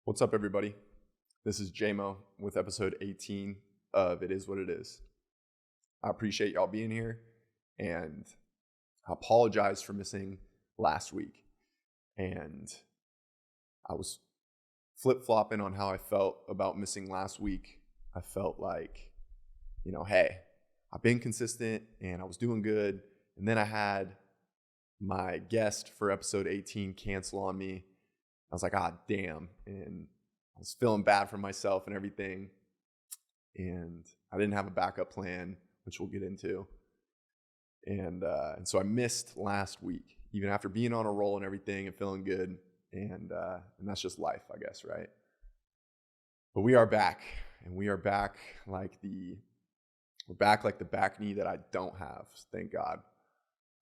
What's up, everybody? This is JMO with episode 18 of It Is What It Is. I appreciate y'all being here, and I apologize for missing last week. And I was flip-flopping on how I felt about missing last week. I felt like, hey, I've been consistent and I was doing good. And then I had my guest for episode 18 cancel on me. I was like, damn. And I was feeling bad for myself and everything. And I didn't have a backup plan, which we'll get into. And so I missed last week, even after being on a roll and everything and feeling good. And that's just life, I guess, right? But we are back. And we are back like the back knee that I don't have, thank God.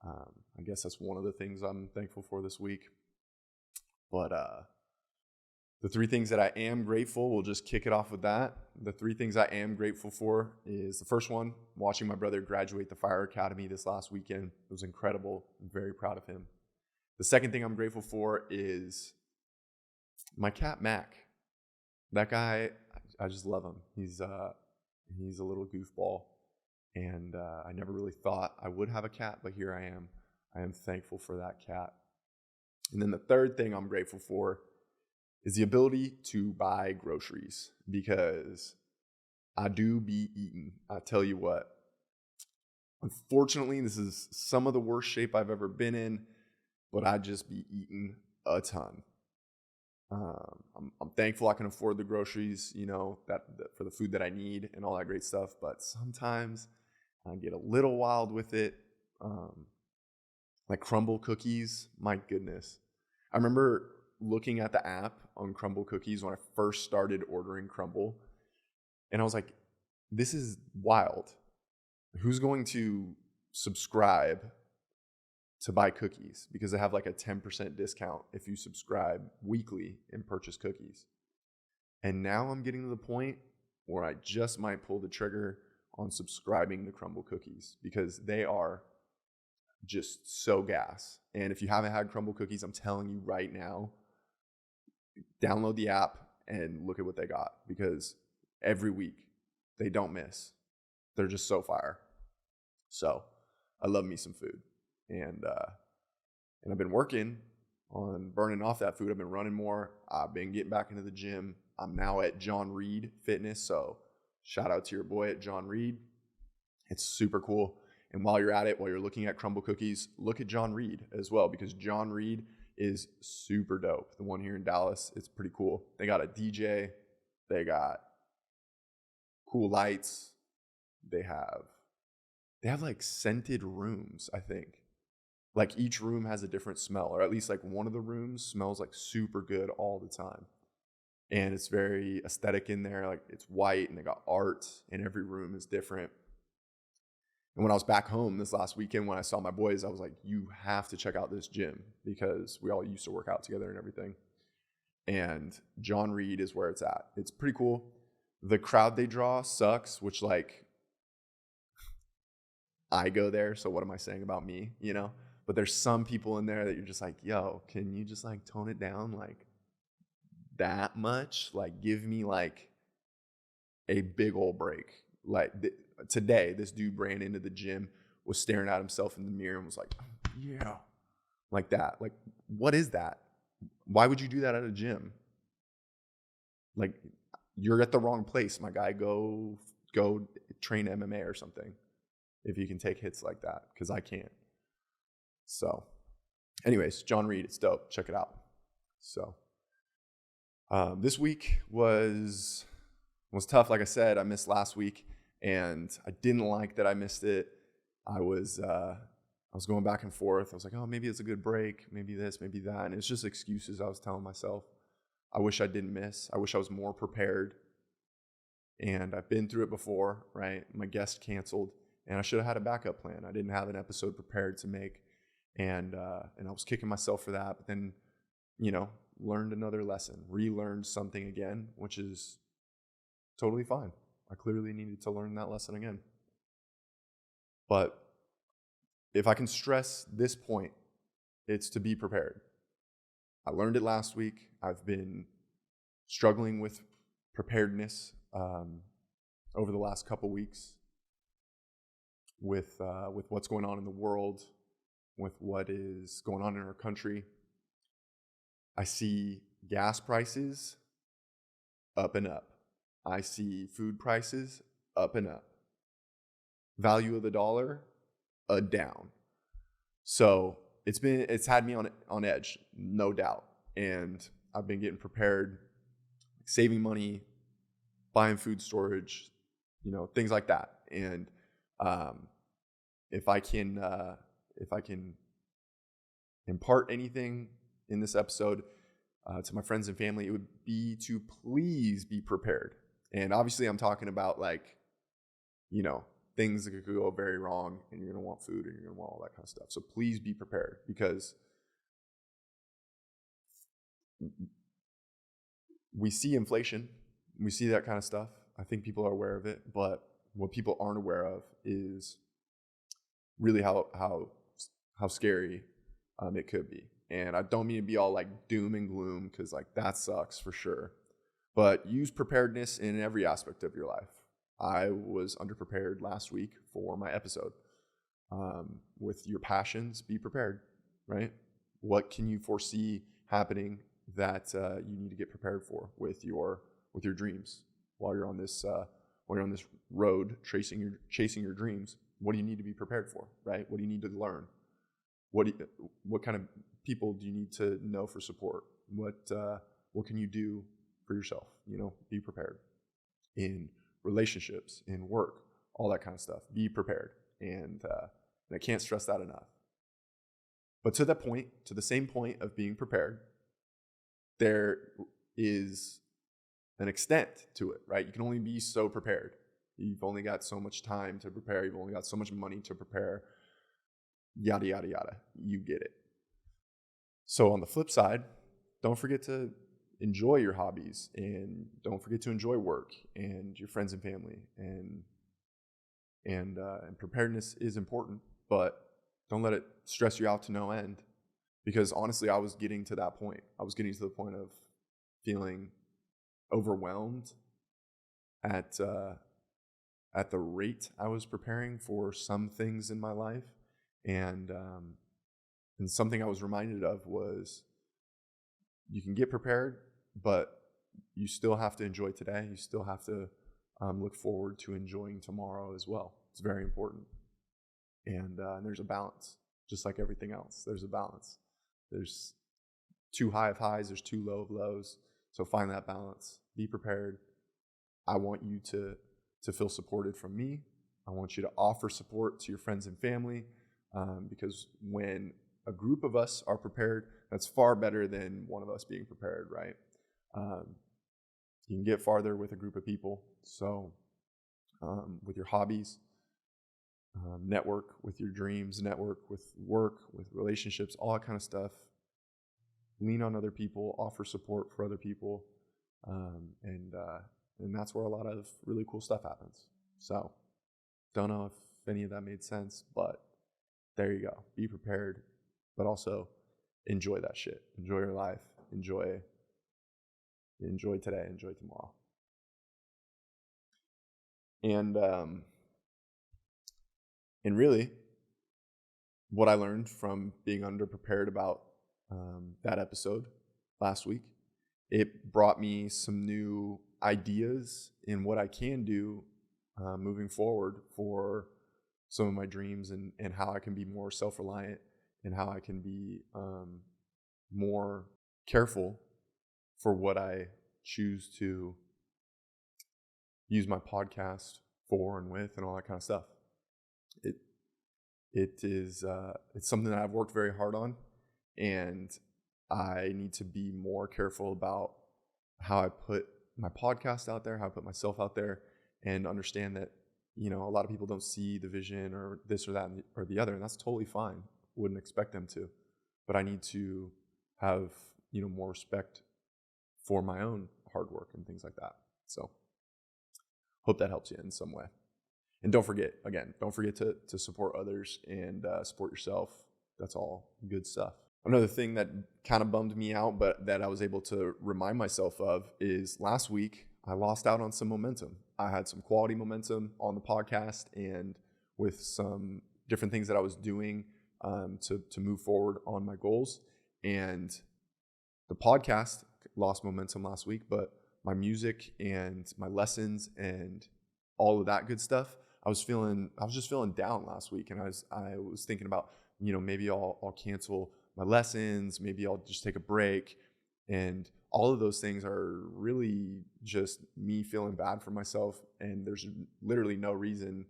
I guess that's one of the things I'm thankful for this week. But the three things that I am grateful, we'll just kick it off with that. The three things I am grateful for is the first one, watching my brother graduate the fire academy this last weekend. It was incredible. I'm very proud of him. The second thing I'm grateful for is my cat, Mac. That guy, I just love him. He's a little goofball. And I never really thought I would have a cat, but here I am. I am thankful for that cat. And then the third thing I'm grateful for is the ability to buy groceries, because I do be eating. I tell you what, unfortunately, this is some of the worst shape I've ever been in, but I just be eating a ton. I'm thankful I can afford the groceries, that for the food that I need and all that great stuff. But sometimes I get a little wild with it. Like Crumbl cookies, my goodness. I remember looking at the app on Crumbl cookies when I first started ordering Crumbl, and I was like, this is wild. Who's going to subscribe to buy cookies? Because they have like a 10% discount if you subscribe weekly and purchase cookies. And now I'm getting to the point where I just might pull the trigger on subscribing to Crumbl cookies, because they are just so gas. And if you haven't had Crumbl cookies, I'm telling you right now, download the app and look at what they got, because every week they don't miss. They're just so fire. So I love me some food. And I've been working on burning off that food. I've been running more. I've been getting back into the gym. I'm now at John Reed Fitness. So shout out to your boy at John Reed. It's super cool. And while you're at it, while you're looking at Crumbl cookies, look at John Reed as well, because John Reed is super dope. The one here in Dallas, it's pretty cool. They got a DJ. They got cool lights. They have like scented rooms, I think. Like each room has a different smell, or at least like one of the rooms smells like super good all the time. And it's very aesthetic in there. Like it's white and they got art, and every room is different. And when I was back home this last weekend, when I saw my boys, I was like, you have to check out this gym, because we all used to work out together and everything. And John Reed is where it's at. It's pretty cool. The crowd they draw sucks, which like I go there. So what am I saying about me, But there's some people in there that you're just like, yo, can you just like tone it down like that much? Like give me like a big old break. Like today, this dude ran into the gym, was staring at himself in the mirror and was like, yeah, like that. Like, what is that? Why would you do that at a gym? Like, you're at the wrong place, my guy. Go train MMA or something if you can take hits like that, because I can't. So anyways, John Reed, it's dope. Check it out. So this week was tough. Like I said, I missed last week, and I didn't like that I missed it. I was going back and forth. I was like, oh, maybe it's a good break. Maybe this, maybe that. And it's just excuses I was telling myself. I wish I didn't miss. I wish I was more prepared. And I've been through it before, right? My guest canceled, and I should have had a backup plan. I didn't have an episode prepared to make. And I was kicking myself for that. But then, learned another lesson, relearned something again, which is totally fine. I clearly needed to learn that lesson again. But if I can stress this point, it's to be prepared. I learned it last week. I've been struggling with preparedness over the last couple weeks with what's going on in the world, with what is going on in our country. I see gas prices up and up. I see food prices up and up. Value of the dollar down. So it's had me on edge, no doubt. And I've been getting prepared, saving money, buying food storage, things like that. And if I can impart anything in this episode to my friends and family, it would be to please be prepared. And obviously I'm talking about things that could go very wrong, and you're going to want food and you're going to want all that kind of stuff. So please be prepared, because we see inflation, we see that kind of stuff. I think people are aware of it, but what people aren't aware of is really how scary it could be. And I don't mean to be all like doom and gloom, because that sucks for sure. But use preparedness in every aspect of your life. I was underprepared last week for my episode. With your passions, be prepared, right? What can you foresee happening that you need to get prepared for with your dreams while you're on this road chasing your dreams? What do you need to be prepared for, right? What do you need to learn? What kind of people do you need to know for support? What can you do for yourself? Be prepared in relationships, in work, all that kind of stuff. Be prepared, and I can't stress that enough. But to the same point of being prepared, there is an extent to it, right? You can only be so prepared. You've only got so much time to prepare. You've only got so much money to prepare. Yada, yada, yada. You get it. So on the flip side, don't forget to enjoy your hobbies, and don't forget to enjoy work and your friends and family. And preparedness is important, but don't let it stress you out to no end. Because honestly, I was getting to that point. I was getting to the point of feeling overwhelmed at the rate I was preparing for some things in my life. And something I was reminded of was, you can get prepared, but you still have to enjoy today. You still have to look forward to enjoying tomorrow as well. It's very important. And there's a balance, just like everything else. There's a balance. There's too high of highs, there's too low of lows. So find that balance. Be prepared. I want you to feel supported from me. I want you to offer support to your friends and family, because when a group of us are prepared, that's far better than one of us being prepared, right? You can get farther with a group of people. So with your hobbies, network with your dreams, network with work, with relationships, all that kind of stuff. Lean on other people, offer support for other people, and that's where a lot of really cool stuff happens. So don't know if any of that made sense, but there you go. Be prepared, but also enjoy that shit. Enjoy your life. Enjoy today. Enjoy tomorrow. And really, what I learned from being underprepared about that episode last week, it brought me some new ideas in what I can do moving forward for some of my dreams, and how I can be more self-reliant, and how I can be more careful for what I choose to use my podcast for and with, and all that kind of stuff. It's something that I've worked very hard on, and I need to be more careful about how I put my podcast out there, how I put myself out there, and understand that, a lot of people don't see the vision or this or that or the other, and that's totally fine. Wouldn't expect them to, but I need to have, more respect for my own hard work and things like that. So hope that helps you in some way. And don't forget to support others and support yourself. That's all good stuff. Another thing that kind of bummed me out, but that I was able to remind myself of is last week, I lost out on some momentum. I had some quality momentum on the podcast and with some different things that I was doing to move forward on my goals. And the podcast lost momentum last week, but my music and my lessons and all of that good stuff, I was just feeling down last week. And I was thinking about, maybe I'll cancel my lessons, maybe I'll just take a break. And all of those things are really just me feeling bad for myself. And there's literally no reason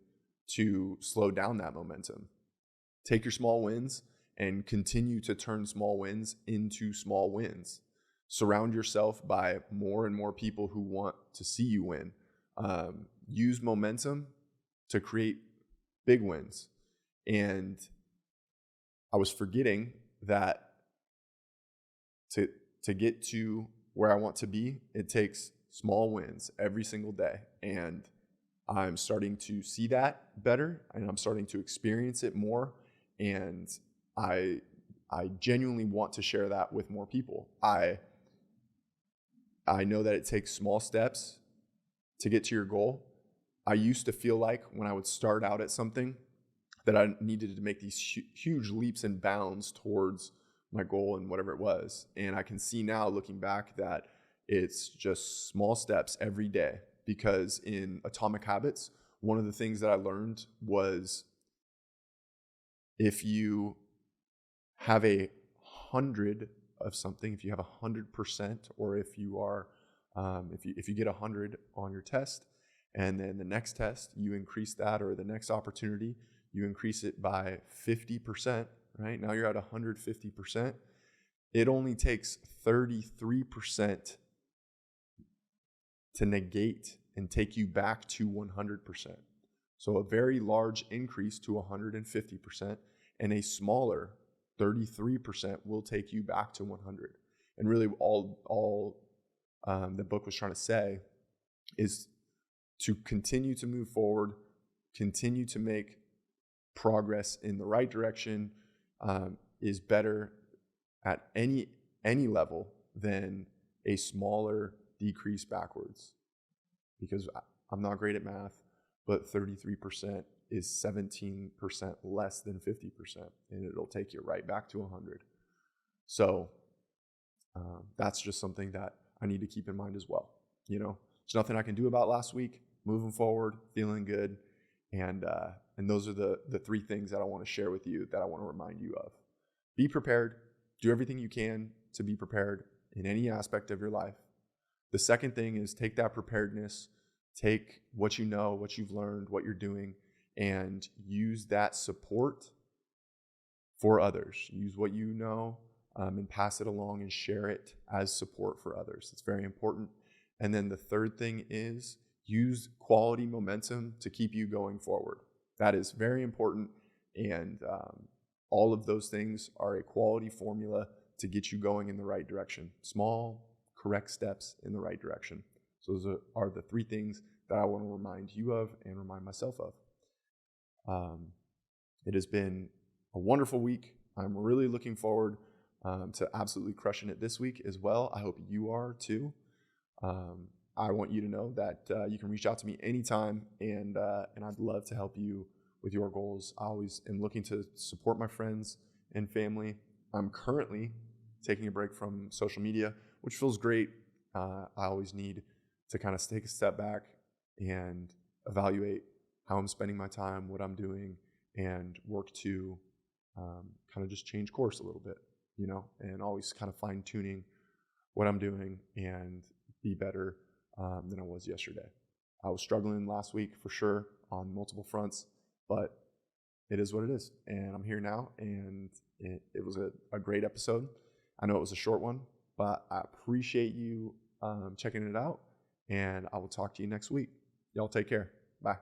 to slow down that momentum. Take your small wins and continue to turn small wins into small wins. Surround yourself by more and more people who want to see you win. Use momentum to create big wins. And I was forgetting that to get to where I want to be, it takes small wins every single day. And I'm starting to see that better, and I'm starting to experience it more. And I genuinely want to share that with more people. I know that it takes small steps to get to your goal. I used to feel like when I would start out at something that I needed to make these huge leaps and bounds towards my goal and whatever it was. And I can see now, looking back, that it's just small steps every day. Because in Atomic Habits, one of the things that I learned was if you have 100 of something, if you have 100%, or if you are, if you get 100 on your test, and then the next test you increase that, or the next opportunity you increase it by 50%, right? Now you're at 150%. It only takes 33% to negate and take you back to 100%. So a very large increase to 150%, and a smaller 33% will take you back to 100. And really all the book was trying to say is to continue to move forward, continue to make progress in the right direction, is better at any level than a smaller decrease backwards. Because I'm not great at math, but 33% is 17% less than 50%, and it'll take you right back to 100. So that's just something that I need to keep in mind as well. There's nothing I can do about last week. Moving forward, feeling good, and those are the three things that I want to share with you, that I want to remind you of. Be prepared. Do everything you can to be prepared in any aspect of your life. The second thing is take that preparedness, take what you know, what you've learned, what you're doing, and use that support for others. Use what you know and pass it along and share it as support for others. It's very important. And then the third thing is use quality momentum to keep you going forward. That is very important. And all of those things are a quality formula to get you going in the right direction. Small, correct steps in the right direction. So those are the three things that I want to remind you of and remind myself of. It has been a wonderful week. I'm really looking forward to absolutely crushing it this week as well. I hope you are too. I want you to know that you can reach out to me anytime, and I'd love to help you with your goals. I always am looking to support my friends and family. I'm currently taking a break from social media, which feels great. I always need to kind of take a step back and evaluate how I'm spending my time, what I'm doing, and work to kind of just change course a little bit, and always kind of fine-tuning what I'm doing and be better than I was yesterday. I was struggling last week for sure on multiple fronts, but it is what it is. And I'm here now, and it was a great episode. I know it was a short one, but I appreciate you checking it out, and I will talk to you next week. Y'all take care. Bye.